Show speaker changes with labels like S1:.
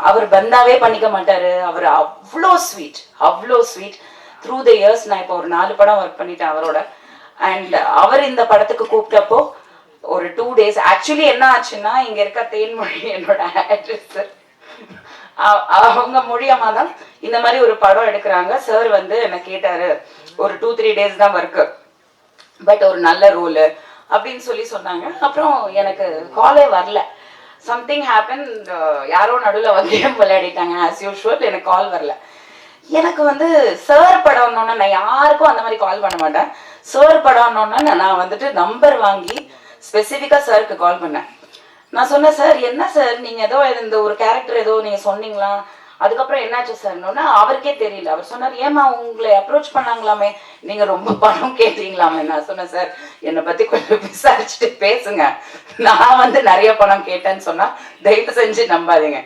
S1: அவர் பந்தாவே பண்ணிக்க மாட்டாரு. அவர் அவ்வளோ ஸ்வீட் த்ரூ த இயர்ஸ். நான் இப்போ ஒரு 4 படம் ஒர்க் பண்ணிட்டேன் அவரோட. அண்ட் அவர் இந்த படத்துக்கு கூப்பிட்டப்போ ஒரு 2 days ஆக்சுவலி என்ன ஆச்சுன்னா, இங்க இருக்க தேன்மொழி என்னோட ஆக்ட்ரஸ், அவங்க மூலியமா தான் இந்த மாதிரி ஒரு படம் எடுக்கிறாங்க. சார் வந்து என்ன கேட்டாரு, ஒரு 2-3 days தான் ஒர்க்கு, பட் ஒரு நல்ல ரோலு அப்படின்னு சொன்னாங்க. அப்புறம் எனக்கு காலே வரல. சம்திங் ஹேப்பன், யாரோ நடுவில் வந்து கேம் விளையாடிட்டாங்க ஆஸ் யூஷுவல். எனக்கு கால் வரல. எனக்கு வந்து சார் படம்னோன்னா நான் யாருக்கும் அந்த மாதிரி கால் பண்ண மாட்டேன். சார் படம்னோன்னா நான் வந்துட்டு நம்பர் வாங்கி ஸ்பெசிஃபிக்காக சாருக்கு கால் பண்ணேன். நான் சொன்னேன், சார் என்ன சார் நீங்கள் ஏதோ இந்த ஒரு கேரக்டர் ஏதோ நீங்கள் சொன்னீங்களா, அதுக்கப்புறம் என்னாச்சு சார்னோன்னா அவருக்கே தெரியல. அவர் சொன்னார், ஏமா உங்களை அப்ரோச் பண்ணாங்களாமே, நீங்கள் ரொம்ப பணம் கேட்டீங்களாமே. நான் சொன்னேன், சார் என்னை பற்றி கொஞ்சம் விசாரிச்சுட்டு பேசுங்க, நான் வந்து நிறைய பணம் கேட்டேன்னு சொன்னால் தயவு செஞ்சு நம்பாதீங்க.